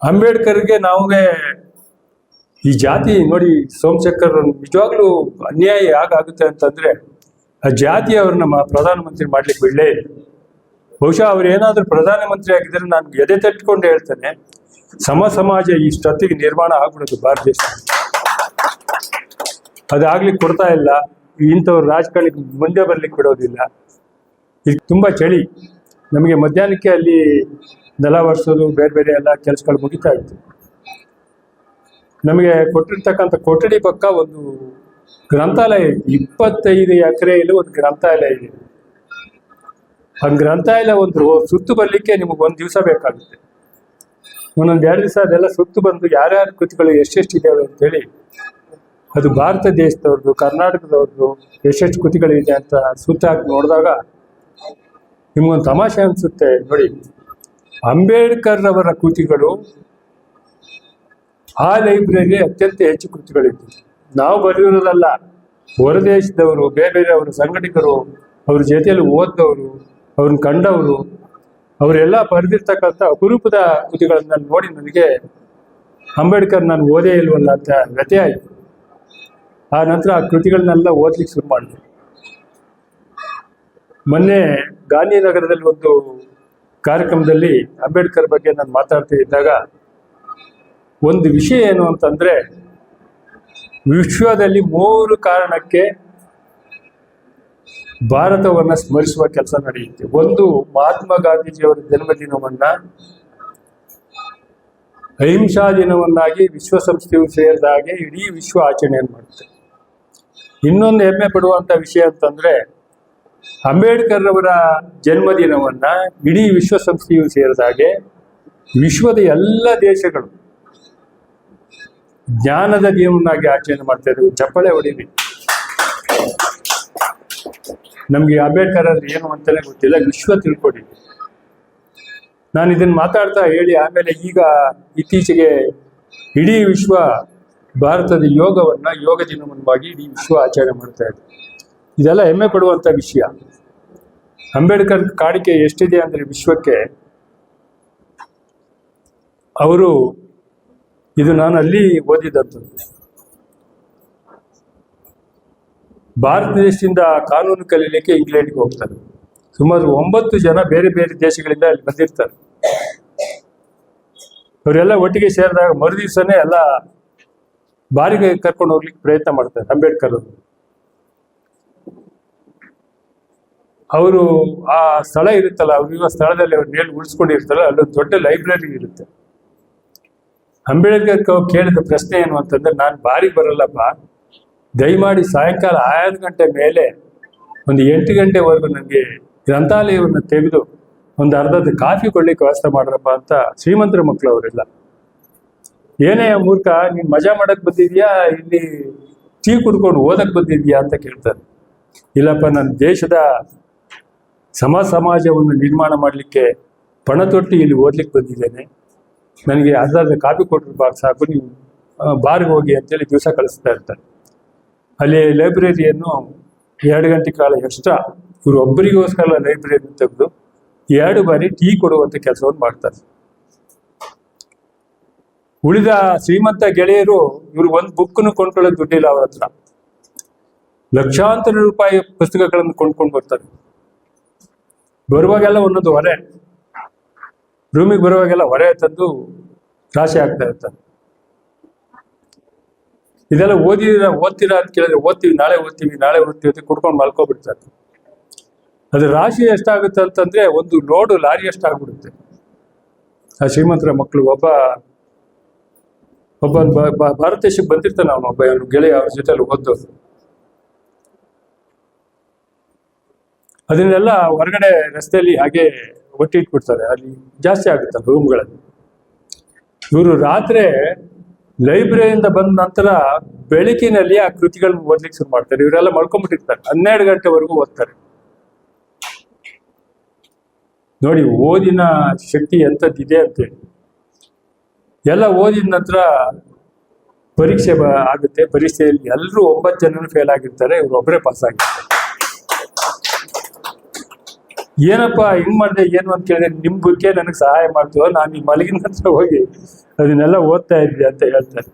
ಅಂಬೇಡ್ಕರ್ಗೆ ನಾವುಗೆ ಈ ಜಾತಿ ನೋಡಿ, ಸೋಮಶೇಖರ್ ನಿಜವಾಗ್ಲೂ ಅನ್ಯಾಯ ಯಾಕಾಗುತ್ತೆ ಅಂತಂದ್ರೆ ಆ ಜಾತಿ ಅವ್ರನ್ನ ಪ್ರಧಾನಮಂತ್ರಿ ಮಾಡ್ಲಿಕ್ಕೆ ಬಿಡಲೇ ಇಲ್ಲ. ಬಹುಶಃ ಅವ್ರು ಏನಾದ್ರೂ ಪ್ರಧಾನಮಂತ್ರಿ ಆಗಿದ್ರೆ ನಾನು ಎದೆ ತಟ್ಕೊಂಡು ಹೇಳ್ತೇನೆ, ಸಮಾಜ ಇಷ್ಟೊತ್ತಿಗೆ ನಿರ್ಮಾಣ ಆಗ್ಬಿಡೋದು ಭಾರತ ದೇಶ. ಅದಾಗ್ಲಿಕ್ಕೆ ಕೊಡ್ತಾ ಇಲ್ಲ. ಇಂಥವ್ರು ರಾಜಕಾರಣಿಗೆ ಮುಂದೆ ಬರ್ಲಿಕ್ಕೆ ಬಿಡೋದಿಲ್ಲ. ಈಗ ತುಂಬಾ ಚಳಿ, ನಮಗೆ ಮಧ್ಯಾಹ್ನಕ್ಕೆ ಅಲ್ಲಿ ನೆಲ ಒರೆಸೋದು ಬೇರೆ ಬೇರೆ ಎಲ್ಲ ಕೆಲಸಗಳು ಮುಗಿತಾ ಇತ್ತು. ನಮಗೆ ಕೊಟ್ಟಿರ್ತಕ್ಕಂಥ ಕೊಠಡಿ ಪಕ್ಕ ಒಂದು ಗ್ರಂಥಾಲಯ ಇದೆ. 25 ಎಕರೆಯಲ್ಲಿ ಒಂದು ಗ್ರಂಥಾಲಯ ಇದೆ. ಆ ಗ್ರಂಥಾಲಯ ಒಂದು ಸುತ್ತು ಬರ್ಲಿಕ್ಕೆ ನಿಮಗೆ ಒಂದು ದಿವಸ ಬೇಕಾಗುತ್ತೆ. ಒಂದೊಂದು 2 ದಿವಸ ಅದೆಲ್ಲ ಸುತ್ತು ಬಂದು ಯಾರ್ಯಾರ ಕೃತಿಗಳು ಎಷ್ಟೆಷ್ಟಿದ್ದಾವೆ ಅಂತೇಳಿ, ಅದು ಭಾರತ ದೇಶದವ್ರದ್ದು, ಕರ್ನಾಟಕದವ್ರದ್ದು ಎಷ್ಟೆಷ್ಟು ಕೃತಿಗಳಿದೆ ಅಂತ ಸುತ್ತ ಹಾಕಿ ನೋಡಿದಾಗ ನಿಮ್ಗೊಂದು ತಮಾಷೆ ಅನ್ಸುತ್ತೆ. ನೋಡಿ, ಅಂಬೇಡ್ಕರ್ ಅವರ ಕೃತಿಗಳು ಆ ಲೈಬ್ರರಿ ಅತ್ಯಂತ ಹೆಚ್ಚು ಕೃತಿಗಳಿತ್ತು. ನಾವು ಬರೆಯೋದಲ್ಲ, ಹೊರದೇಶದವರು, ಬೇರೆ ಬೇರೆ ಅವರ ಸಂಘಟಕರು, ಅವ್ರ ಜೊತೆಯಲ್ಲಿ ಓದ್ದವರು, ಅವ್ರನ್ನ ಕಂಡವರು, ಅವರೆಲ್ಲ ಬರೆದಿರ್ತಕ್ಕಂಥ ಅಪರೂಪದ ಕೃತಿಗಳನ್ನ ನೋಡಿ ನನಗೆ ಅಂಬೇಡ್ಕರ್ ನಾನು ಓದೇ ಇಲ್ವಲ್ಲ ಅಂತ ವ್ಯಥೆ ಆಯಿತು. ಆ ನಂತರ ಆ ಕೃತಿಗಳನ್ನೆಲ್ಲ ಓದ್ಲಿಕ್ಕೆ ಶುರು ಮಾಡಿದೆ. ಮೊನ್ನೆ ಗಾಂಧಿನಗರದಲ್ಲಿ ಒಂದು ಕಾರ್ಯಕ್ರಮದಲ್ಲಿ ಅಂಬೇಡ್ಕರ್ ಬಗ್ಗೆ ನಾನು ಮಾತಾಡ್ತಾ ಇದ್ದಾಗ ಒಂದು ವಿಷಯ ಏನು ಅಂತಂದ್ರೆ, ವಿಶ್ವದಲ್ಲಿ 3 ಕಾರಣಕ್ಕೆ ಭಾರತವನ್ನ ಸ್ಮರಿಸುವ ಕೆಲಸ ನಡೆಯುತ್ತೆ. ಒಂದು, ಮಹಾತ್ಮ ಗಾಂಧೀಜಿಯವರ ಜನ್ಮದಿನವನ್ನ ಅಹಿಂಸಾ ದಿನವನ್ನಾಗಿ ವಿಶ್ವಸಂಸ್ಥೆಯು ಸೇರಿದ ಹಾಗೆ ಇಡೀ ವಿಶ್ವ ಆಚರಣೆಯನ್ನು ಮಾಡುತ್ತೆ. ಇನ್ನೊಂದು ಹೆಮ್ಮೆ ಪಡುವಂತ ವಿಷಯ ಅಂತಂದ್ರೆ, ಅಂಬೇಡ್ಕರ್ ಅವರ ಜನ್ಮದಿನವನ್ನ ಇಡೀ ವಿಶ್ವಸಂಸ್ಥೆಯು ಸೇರಿದ ಹಾಗೆ ವಿಶ್ವದ ಎಲ್ಲ ದೇಶಗಳು ಜ್ಞಾನದ ದಿನವನ್ನಾಗಿ ಆಚರಣೆ ಮಾಡ್ತಾ ಇದ್ರು. ಚಪ್ಪಾಳೆ ಹೊಡೀರಿ. ನಮ್ಗೆ ಅಂಬೇಡ್ಕರ್ ಅಂದ್ರೆ ಏನು ಅಂತಾನೆ ಗೊತ್ತಿಲ್ಲ, ವಿಶ್ವ ತಿಳ್ಕೊಡಿ. ನಾನು ಇದನ್ನ ಮಾತಾಡ್ತಾ ಹೇಳಿ ಆಮೇಲೆ ಈಗ ಇತ್ತೀಚೆಗೆ ಇಡೀ ವಿಶ್ವ ಭಾರತದ ಯೋಗ ದಿನವನ್ನಾಗಿ ಇಡೀ ವಿಶ್ವ ಆಚರಣೆ ಮಾಡ್ತಾ ಇದೆ. ಇದೆಲ್ಲ ಹೆಮ್ಮೆ ಪಡುವಂತ ವಿಷಯ. ಅಂಬೇಡ್ಕರ್ ಕಾಣಿಕೆ ಎಷ್ಟಿದೆ ಅಂದ್ರೆ ವಿಶ್ವಕ್ಕೆ, ಅವರು ಇದು ನಾನು ಅಲ್ಲಿ ಓದಿದಂಥದ್ದು. ಭಾರತ ದೇಶದಿಂದ ಕಾನೂನು ಕಲೀಲಿಕ್ಕೆ ಇಂಗ್ಲೆಂಡ್ಗೆ ಹೋಗ್ತಾರೆ. ಸುಮಾರು 9 ಜನ ಬೇರೆ ಬೇರೆ ದೇಶಗಳಿಂದ ಅಲ್ಲಿ ಬಂದಿರ್ತಾರೆ. ಅವರೆಲ್ಲ ಒಟ್ಟಿಗೆ ಸೇರಿದಾಗ ಮರುದಿವ್ಸನೇ ಎಲ್ಲ ಬಾರಿಗೆ ಕರ್ಕೊಂಡು ಹೋಗ್ಲಿಕ್ಕೆ ಪ್ರಯತ್ನ ಮಾಡ್ತಾರೆ ಅಂಬೇಡ್ಕರ್ ಅವರು. ಅವರು ಆ ಸ್ಥಳ ಇರುತ್ತಲ್ಲ, ಅವ್ರಿರುವ ಸ್ಥಳದಲ್ಲಿ ಅವ್ರು ನೇಳು ಉಳಿಸ್ಕೊಂಡಿರ್ತಾರೆ. ಅಲ್ಲೊಂದು ದೊಡ್ಡ ಲೈಬ್ರರಿ ಇರುತ್ತೆ. ಅಂಬೇಡ್ಕರ್ ಕೇಳಿದ ಪ್ರಶ್ನೆ ಏನು ಅಂತಂದ್ರೆ, ನಾನು ಬಾರಿಗೆ ಬರಲ್ಲಪ್ಪ, ದಯಮಾಡಿ ಸಾಯಂಕಾಲ 6 ಗಂಟೆ ಮೇಲೆ ಒಂದು 8 ಗಂಟೆವರೆಗೂ ನನಗೆ ಗ್ರಂಥಾಲಯವನ್ನು ತೆಗೆದು ಒಂದು ಅರ್ಧದ ಕಾಫಿ ಕೊಡ್ಲಿಕ್ಕೆ ವ್ಯವಸ್ಥೆ ಮಾಡ್ರಪ್ಪ ಅಂತ ಶ್ರೀಮಂತರ ಮಕ್ಕಳು ಅವರೆಲ್ಲ. ಏನೇ ಮೂರ್ಖ, ನೀನ್ ಮಜಾ ಮಾಡಕ್ ಬಂದಿದ್ಯಾ, ಇಲ್ಲಿ ಟೀ ಕುಡ್ಕೊಂಡು ಓದಕ್ ಬಂದಿದ್ಯಾ ಅಂತ ಕೇಳ್ತಾರೆ. ಇಲ್ಲಪ್ಪ, ನನ್ನ ದೇಶದ ಸಮಾಜವನ್ನು ನಿರ್ಮಾಣ ಮಾಡಲಿಕ್ಕೆ ಪಣ ತೊಟ್ಟಿ ಇಲ್ಲಿ ಓದ್ಲಿಕ್ಕೆ ಬಂದಿದ್ದೇನೆ. ನನಗೆ ಅರ್ಧ ಕಾಫಿ ಕೊಟ್ಟರು ಸಾಕು, ನೀವು ಬಾರ್ಗೆ ಹೋಗಿ ಅಂತೇಳಿ ದಿವಸ ಕಳಿಸ್ತಾ ಇರ್ತಾರೆ. ಅಲ್ಲಿ ಲೈಬ್ರರಿಯನ್ನು 2 ಗಂಟೆ ಕಾಲ ಎಕ್ಸ್ಟ್ರಾ ಇವರು ಒಬ್ಬರಿಗೋಸ್ಕರ ಲೈಬ್ರರಿಯನ್ನು ತೆಗೆದು 2 ಬಾರಿ ಟೀ ಕೊಡುವಂತ ಕೆಲಸವನ್ನು ಮಾಡ್ತಾರೆ. ಉಳಿದ ಶ್ರೀಮಂತ ಗೆಳೆಯರು ಇವರು ಒಂದು ಬುಕ್ನು ಕೊಂಡ್ಕೊಳ್ಳೋದು ದುಡ್ಡಿಲ್ಲ ಅವ್ರ ಹತ್ರ. ಲಕ್ಷಾಂತರ ರೂಪಾಯಿ ಪುಸ್ತಕಗಳನ್ನು ಕೊಂಡ್ಕೊಂಡು ಬರ್ತಾರೆ. ಬರುವಾಗೆಲ್ಲ ಒಂದೊಂದು ಹೊರೆ, ರೂಮಿಗೆ ಬರುವಾಗೆಲ್ಲ ಹೊರೆ ತಂದು ರಾಶಿ ಆಗ್ತಾ ಇರ್ತಾರೆ. ಇದೆಲ್ಲ ಓದ್ತೀರಾ ಅಂತ ಕೇಳಿದ್ರೆ ಓದ್ತೀವಿ, ನಾಳೆ ಓದ್ತೀವಿ ಕುಡ್ಕೊಂಡು ಮಲ್ಕೊಬಿಡ್ತಾರೆ. ಅದು ರಾಶಿ ಎಷ್ಟಾಗುತ್ತೆ ಅಂತಂದ್ರೆ ಒಂದು ಲೋಡು ಲಾರಿ ಎಷ್ಟಾಗ್ಬಿಡುತ್ತೆ. ಆ ಶ್ರೀಮಂತರ ಮಕ್ಕಳು ಒಬ್ಬ ಭಾರತ ದೇಶಕ್ಕೆ ಬಂದಿರ್ತಾನೆ, ಅವನೊಬ್ಬ ಗೆಳೆಯ, ಅವ್ರ ಜೊತೆಲಿ ಓದೋದು. ಅದನ್ನೆಲ್ಲ ಹೊರಗಡೆ ರಸ್ತೆಯಲ್ಲಿ ಹಾಗೆ ಒಟ್ಟಿ ಇಟ್ಬಿಡ್ತಾರೆ. ಅಲ್ಲಿ ಜಾಸ್ತಿ ಆಗುತ್ತಲ್ಲ ರೂಮ್ಗಳಲ್ಲಿ. ಇವರು ರಾತ್ರಿ ಲೈಬ್ರರಿಯಿಂದ ಬಂದ ನಂತರ ಬೆಳಕಿನಲ್ಲಿ ಆ ಕೃತಿಗಳನ್ನ ಓದ್ಲಿಕ್ಕೆ ಶುರು ಮಾಡ್ತಾರೆ. ಇವರೆಲ್ಲ ಮಲ್ಕೊಂಡ್ಬಿಟ್ಟಿರ್ತಾರೆ, 12 ಗಂಟೆವರೆಗೂ ಓದ್ತಾರೆ. ನೋಡಿ ಓದಿನ ಶಕ್ತಿ ಎಂಥದ್ದಿದೆ ಅಂತೇಳಿ. ಎಲ್ಲ ಓದಿದ ನಂತರ ಪರೀಕ್ಷೆ ಆಗುತ್ತೆ. ಪರೀಕ್ಷೆಯಲ್ಲಿ ಎಲ್ಲರೂ 9 ಜನರು ಫೇಲ್ ಆಗಿರ್ತಾರೆ, ಇವ್ರು ಒಬ್ಬರೇ ಪಾಸ್ ಆಗಿರ್ತಾರೆ. ಏನಪ್ಪ ಹಿಂಗ್ ಮಾಡಿದೆ ಏನು ಅಂತ ಕೇಳಿದ್ರೆ ನಿಮ್ ಬಗ್ಗೆ ನನಗೆ ಸಹಾಯ ಮಾಡ್ತೀವೋ, ನಾನು ಈ ಮಲಗಿನ ಹತ್ರ ಹೋಗಿ ಅದನ್ನೆಲ್ಲ ಓದ್ತಾ ಇದ್ವಿ ಅಂತ ಹೇಳ್ತಾರೆ.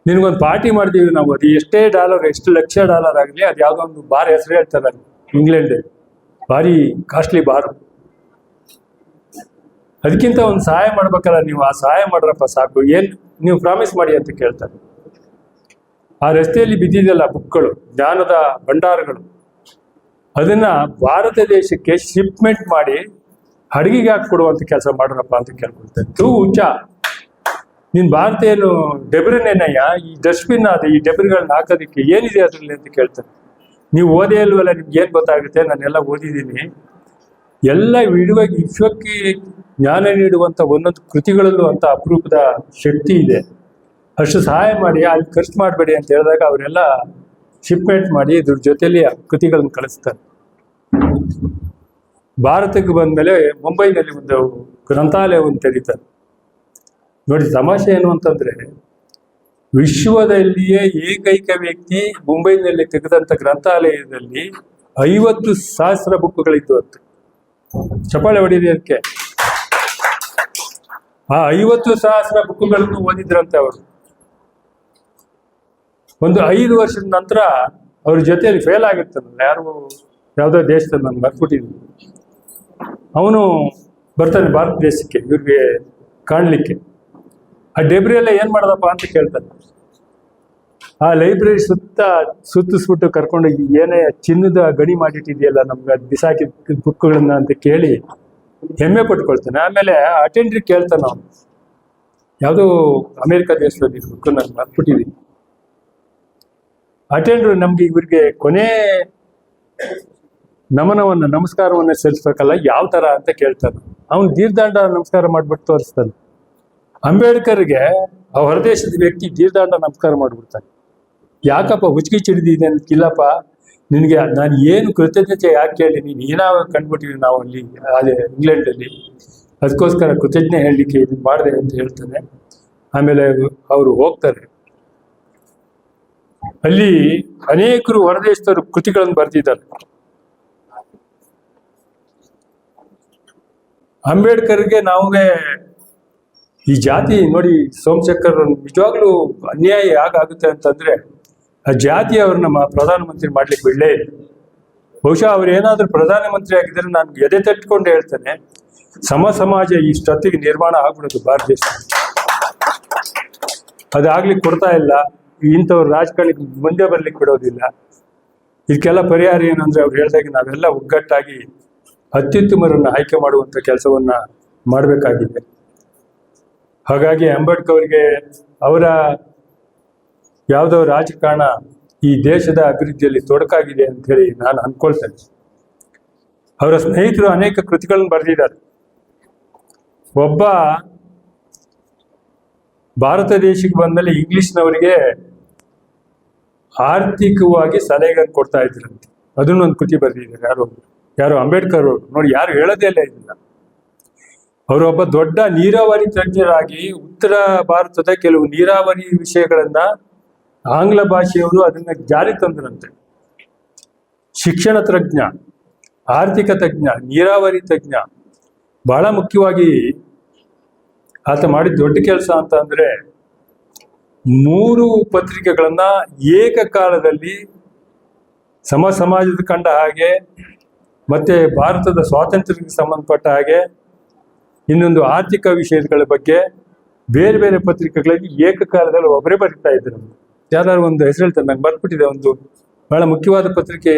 ನಿನ್ಗೊಂದು ಪಾರ್ಟಿ ಮಾಡ್ತೀವಿ ನಾವು, ಅದು ಎಷ್ಟೇ ಡಾಲರ್, ಎಷ್ಟು ಲಕ್ಷ ಡಾಲರ್ ಆಗಲಿ, ಅದು ಯಾವುದೋ ಒಂದು ಬಾರ್ ಹೆಸರು ಹೇಳ್ತಾರೆ, ಇಂಗ್ಲೆಂಡ್ ಭಾರಿ ಕಾಸ್ಟ್ಲಿ ಬಾರ್. ಅದಕ್ಕಿಂತ ಒಂದು ಸಹಾಯ ಮಾಡ್ಬೇಕಲ್ಲ ನೀವು, ಆ ಸಹಾಯ ಮಾಡ್ರಪ್ಪ ಸಾಕು, ಏನ್ ನೀವು ಪ್ರಾಮಿಸ್ ಮಾಡಿ ಅಂತ ಕೇಳ್ತಾರೆ. ಆ ರಸ್ತೆಯಲ್ಲಿ ಬಿದ್ದಿದೆಯಲ್ಲ ಬುಕ್ಗಳು, ಜ್ಞಾನದ ಭಂಡಾರಗಳು, ಅದನ್ನ ಭಾರತ ದೇಶಕ್ಕೆ ಶಿಪ್ಮೆಂಟ್ ಮಾಡಿ ಅಡುಗೆಗೆ ಹಾಕೊಡುವಂತ ಕೆಲಸ ಮಾಡ್ರಪ್ಪ ಅಂತ ಕೇಳ್ಕೊಳ್ತಾರೆ. ಹುಚ್ಚ, ನೀನ್ ಭಾರತ ಏನು ಡೆಬ್ರಿನೇನಯ್ಯ, ಈ ಡಸ್ಟ್ಬಿನ್ ಅದು, ಈ ಡೆಬ್ರಿಗಳನ್ನ ಹಾಕೋದಕ್ಕೆ ಏನಿದೆ ಅದ್ರಲ್ಲಿ ಅಂತ ಕೇಳ್ತಾರೆ. ನೀವು ಓದೇ ಇಲ್ವಲ್ಲ, ನಿಮ್ಗೆ ಏನ್ ಗೊತ್ತಾಗುತ್ತೆ, ನಾನೆಲ್ಲ ಓದಿದ್ದೀನಿ. ಎಲ್ಲ ವಿಶ್ವಕ್ಕೆ ಜ್ಞಾನ ನೀಡುವಂತ ಒಂದೊಂದು ಕೃತಿಗಳಲ್ಲೂ ಅಂತ ಅಪರೂಪದ ಶಕ್ತಿ ಇದೆ, ಅಷ್ಟು ಸಹಾಯ ಮಾಡಿ, ಅಲ್ಲಿ ಖರ್ಚು ಮಾಡಬೇಡಿ ಅಂತ ಹೇಳಿದಾಗ ಅವರೆಲ್ಲ ಶಿಪ್ಮೆಂಟ್ ಮಾಡಿ ಇದ್ರ ಜೊತೆಲಿ ಕೃತಿಗಳನ್ನು ಕಳಿಸ್ತಾರೆ. ಭಾರತಕ್ಕೆ ಬಂದ್ಮೇಲೆ ಮುಂಬೈನಲ್ಲಿ ಒಂದು ಗ್ರಂಥಾಲಯವನ್ನು ತೆರೀತಾರೆ. ನೋಡಿ ತಮಾಷೆ ಏನು ಅಂತಂದ್ರೆ, ವಿಶ್ವದಲ್ಲಿಯೇ ಏಕೈಕ ವ್ಯಕ್ತಿ ಮುಂಬೈನಲ್ಲಿ ತೆಗೆದಂತ ಗ್ರಂಥಾಲಯದಲ್ಲಿ 50,000 ಬುಕ್ಗಳಿದ್ದು ಅಂತ. ಚಪ್ಪಾಳೆ ಹೊಡೀರಿ ಅದಕ್ಕೆ. ಆ 50,000 ಬುಕ್ಗಳನ್ನು ಓದಿದ್ರಂತೆ ಅವರು. ಒಂದು 5 ವರ್ಷದ ನಂತರ ಅವ್ರ ಜೊತೆಯಲ್ಲಿ ಫೇಲ್ ಆಗಿರ್ತಾನಲ್ಲ, ಯಾವುದೋ ದೇಶದಲ್ಲಿ ನಾನು ಬರ್ಬಿಟ್ಟಿದ್ದೀನಿ, ಅವನು ಬರ್ತಾನೆ ಭಾರತ ದೇಶಕ್ಕೆ ಇವ್ರಿಗೆ ಕಾಣ್ಲಿಕ್ಕೆ. ಆ ಡೆಬ್ರಿಯೆಲ್ಲ ಏನ್ ಮಾಡ್ದಪ್ಪ ಅಂತ ಕೇಳ್ತಾನೆ. ಆ ಲೈಬ್ರರಿ ಸುತ್ತಿಸ್ಬಿಟ್ಟು ಕರ್ಕೊಂಡು, ಏನೇ ಚಿನ್ನದ ಗಣಿ ಮಾಡಿಟ್ಟಿದೆಯಲ್ಲ ನಮ್ಗೆ ಬಿಸಾಕಿ ಬುಕ್ಗಳನ್ನ ಅಂತ ಕೇಳಿ ಹೆಮ್ಮೆ ಪಟ್ಕೊಳ್ತಾನೆ. ಆಮೇಲೆ ಅಟೆಂಡ್ರಿ ಕೇಳ್ತಾನೆ ಅವನು, ಯಾವುದೋ ಅಮೆರಿಕ ದೇಶದಲ್ಲಿ ಬುಕ್ ನಾನು ಬರ್ಬಿಟ್ಟಿದ್ದೀನಿ. ಅಟೆಂಡ್ರು ನಮ್ಗೆ ಇವ್ರಿಗೆ ಕೊನೆ ನಮಸ್ಕಾರವನ್ನ ಸಲ್ಲಿಸ್ಬೇಕಲ್ಲ, ಯಾವ ತರ ಅಂತ ಕೇಳ್ತಾನೆ. ಅವನು ದೀರ್ದಾಂಡ ನಮಸ್ಕಾರ ಮಾಡ್ಬಿಟ್ಟು ತೋರಿಸ್ತಾನೆ. ಅಂಬೇಡ್ಕರ್ಗೆ ಆ ಹೊರದೇಶದ ವ್ಯಕ್ತಿ ದೀರ್ದಾಂಡ ನಮಸ್ಕಾರ ಮಾಡ್ಬಿಡ್ತಾನೆ. ಯಾಕಪ್ಪ ಹುಚ್ಚಿಗೆ ಚಿಡಿದಿದೆ ಅಂತಿಲ್ಲಪ್ಪ, ನಿನಗೆ ನಾನು ಏನು ಕೃತಜ್ಞತೆ ಯಾಕೆ ಕೇಳಿ, ನೀನು ಏನಾವ ಕಂಡ್ಬಿಟ್ಟಿವಿ ನಾವು ಅಲ್ಲಿ ಅದೇ ಇಂಗ್ಲೆಂಡಲ್ಲಿ, ಅದಕ್ಕೋಸ್ಕರ ಕೃತಜ್ಞೆ ಹೇಳಲಿಕ್ಕೆ ಇದು ಮಾಡಿದೆ ಅಂತ ಹೇಳ್ತಾನೆ. ಆಮೇಲೆ ಅವರು ಹೋಗ್ತಾರೆ. ಅಲ್ಲಿ ಅನೇಕರು ಹೊರದೇಶದವರು ಕೃತಿಗಳನ್ನು ಬರೆದಿದ್ದಾರೆ. ಅಂಬೇಡ್ಕರ್ಗೆ ನಾವುಗೆ ಈ ಜಾತಿ ನೋಡಿ, ಸೋಮಶೇಖರ್ ನಿಜವಾಗ್ಲೂ ಅನ್ಯಾಯ ಯಾಕಾಗುತ್ತೆ ಅಂತಂದ್ರೆ, ಆ ಜಾತಿ ಅವ್ರನ್ನ ಪ್ರಧಾನಮಂತ್ರಿ ಮಾಡ್ಲಿಕ್ಕೆ ಬಿಡಲೇ ಇಲ್ಲ. ಬಹುಶಃ ಅವ್ರು ಏನಾದ್ರೂ ಪ್ರಧಾನಮಂತ್ರಿ ಆಗಿದ್ರೆ ನಾನು ಎದೆ ತಟ್ಕೊಂಡು ಹೇಳ್ತೇನೆ, ಸಮಾಜ ಇಷ್ಟೊತ್ತಿಗೆ ನಿರ್ಮಾಣ ಆಗ್ಬಿಡೋದು ಭಾರತ ದೇಶ. ಅದಾಗ್ಲಿಕ್ಕೆ ಕೊಡ್ತಾ ಇಲ್ಲ. ಇಂಥವ್ರು ರಾಜಕಾರಣಕ್ಕೆ ಮುಂದೆ ಬರ್ಲಿಕ್ಕೆ ಬಿಡೋದಿಲ್ಲ. ಇದಕ್ಕೆಲ್ಲ ಪರಿಹಾರ ಏನಂದ್ರೆ, ಅವ್ರು ಹೇಳಿದಾಗ ನಾವೆಲ್ಲ ಒಗ್ಗಟ್ಟಾಗಿ ಅತ್ಯುತ್ತಮರನ್ನ ಆಯ್ಕೆ ಮಾಡುವಂತ ಕೆಲಸವನ್ನ ಮಾಡಬೇಕಾಗಿದೆ. ಹಾಗಾಗಿ ಅಂಬೇಡ್ಕರ್ ಅವರಿಗೆ ಅವರ ಯಾವುದೋ ರಾಜಕಾರಣ ಈ ದೇಶದ ಅಭಿವೃದ್ಧಿಯಲ್ಲಿ ತೊಡಕಾಗಿದೆ ಅಂತ ಹೇಳಿ ನಾನು ಅನ್ಕೊಳ್ತೇನೆ. ಅವರ ಸ್ನೇಹಿತರು ಅನೇಕ ಕೃತಿಗಳನ್ನು ಬರೆದಿದ್ದಾರೆ. ಒಬ್ಬ ಭಾರತ ದೇಶಕ್ಕೆ ಬಂದ್ಮೇಲೆ ಇಂಗ್ಲಿಷ್ನವರಿಗೆ ಆರ್ಥಿಕವಾಗಿ ಸಲಹೆಗಳನ್ನು ಕೊಡ್ತಾ ಇದ್ರಂತೆ. ಅದನ್ನೊಂದು ಕೃತಿ ಬರೆದಿದ್ದಾರೆ. ಯಾರು ಅಂಬೇಡ್ಕರ್ ಅವರು. ನೋಡಿ, ಯಾರು ಹೇಳೋದೇ ಇಲ್ಲ ಇದನ್ನ. ಅವರೊಬ್ಬ ದೊಡ್ಡ ನೀರಾವರಿ ತಜ್ಞರಾಗಿ ಉತ್ತರ ಭಾರತದ ಕೆಲವು ನೀರಾವರಿ ವಿಷಯಗಳನ್ನ ಆಂಗ್ಲ ಭಾಷೆಯವರು ಅದನ್ನ ಜಾರಿ ತಂದ್ರಂತೆ. ಶಿಕ್ಷಣ ತಜ್ಞ, ಆರ್ಥಿಕ ತಜ್ಞ, ನೀರಾವರಿ ತಜ್ಞ. ಬಹಳ ಮುಖ್ಯವಾಗಿ ಆತ ಮಾಡಿದ ದೊಡ್ಡ ಕೆಲಸ ಅಂತ ಅಂದ್ರೆ, 3 ಪತ್ರಿಕೆಗಳನ್ನ ಏಕಕಾಲದಲ್ಲಿ ಸಮಾಜದ ಕಂಡ ಹಾಗೆ, ಮತ್ತೆ ಭಾರತದ ಸ್ವಾತಂತ್ರ್ಯಕ್ಕೆ ಸಂಬಂಧಪಟ್ಟ ಹಾಗೆ, ಇನ್ನೊಂದು ಆರ್ಥಿಕ ವಿಷಯಗಳ ಬಗ್ಗೆ ಬೇರೆ ಬೇರೆ ಪತ್ರಿಕೆಗಳಲ್ಲಿ ಏಕಕಾಲದಲ್ಲಿ ಒಬ್ಬರೇ ಬರೀತಾ ಇದ್ರು. ಯಾರು ಒಂದು ಹೆಸರು ಹೇಳ್ತಾರೆ, ನಂಗೆ ಬರ್ಬಿಟ್ಟಿದೆ. ಒಂದು ಬಹಳ ಮುಖ್ಯವಾದ ಪತ್ರಿಕೆ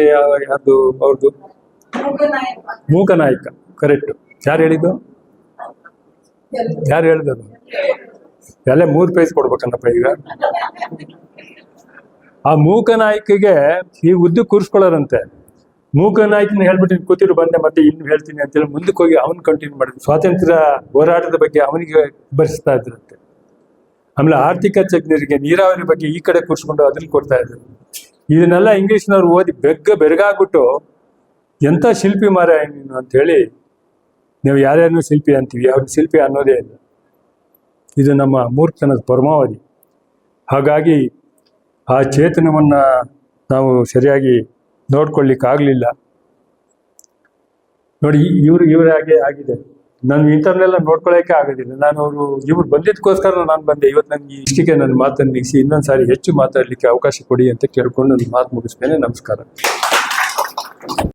ಯಾರ್ದು, ಅವ್ರದ್ದು ಮೂಕನಾಯಕ. ಕರೆಕ್ಟ್. ಯಾರು ಹೇಳಿದ್ದು? ಯಾರು ಹೇಳಿದ್ರು? ಎಲ್ಲ 3 ಪೇಜ್ ಕೊಡ್ಬೇಕನ್ನಪ್ಪ ಈಗ. ಆ ಮೂಕನಾಯಕಿಗೆ ಈ ಉದ್ದು ಕೂರಿಸ್ಕೊಳ್ಳೋರಂತೆ. ಮೂಕನಾಯಕನ ಹೇಳ್ಬಿಟ್ಟು ಕೂತಿರು ಬಂದೆ, ಮತ್ತೆ ಇನ್ನು ಹೇಳ್ತೀನಿ ಅಂತೇಳಿ ಮುಂದಕ್ಕೆ ಹೋಗಿ ಅವನು ಕಂಟಿನ್ಯೂ ಮಾಡಿದ್ರು. ಸ್ವಾತಂತ್ರ್ಯ ಹೋರಾಟದ ಬಗ್ಗೆ ಅವನಿಗೆ ಬರೆಸ್ತಾ ಇದ್ರಂತೆ. ಆಮೇಲೆ ಆರ್ಥಿಕ ತಜ್ಞರಿಗೆ ನೀರಾವರಿ ಬಗ್ಗೆ ಈ ಕಡೆ ಕೂರಿಸ್ಕೊಂಡು ಅದ್ರಲ್ಲಿ ಕೊಡ್ತಾ ಇದ್ರು. ಇದನ್ನೆಲ್ಲ ಇಂಗ್ಲಿಷ್ನವ್ರು ಓದಿ ಬೆರಗಾಗ್ಬಿಟ್ಟು, ಎಂಥ ಶಿಲ್ಪಿ ಮಾರ ನೀನು ಅಂತ ಹೇಳಿ, ನೀವು ಯಾರ್ಯಾರನ್ನೂ ಶಿಲ್ಪಿ ಅಂತೀವಿ, ಅವ್ರಿಗೆ ಶಿಲ್ಪಿ ಅನ್ನೋದೇ ಇಲ್ಲ. ಇದು ನಮ್ಮ ಮೂರ್ಖತನದ ಪರಮಾವಧಿ. ಹಾಗಾಗಿ ಆ ಚೇತನವನ್ನ ನಾವು ಸರಿಯಾಗಿ ನೋಡ್ಕೊಳ್ಳಿಕ್ಕಾಗಲಿಲ್ಲ. ನೋಡಿ ಇವ್ರ ಹಾಗೆ ಆಗಿದೆ. ನಾನು ಇಂಥವ್ರನ್ನೆಲ್ಲ ನೋಡ್ಕೊಳ್ಳೋಕೆ ಆಗೋದಿಲ್ಲ. ನಾನು ಇವ್ರು ಬಂದಿದ್ದಕ್ಕೋಸ್ಕರ ನಾನು ಬಂದೆ. ಇವತ್ತು ನನಗೆ ಇಷ್ಟಕ್ಕೆ ನನ್ನ ಮಾತನ್ನು ನಿಗಿಸಿ ಇನ್ನೊಂದ್ಸಾರಿ ಹೆಚ್ಚು ಮಾತಾಡ್ಲಿಕ್ಕೆ ಅವಕಾಶ ಕೊಡಿ ಅಂತ ಕೇಳ್ಕೊಂಡು ನನ್ನ ಮಾತು ಮುಗಿಸ್ತೇನೆ. ನಮಸ್ಕಾರ.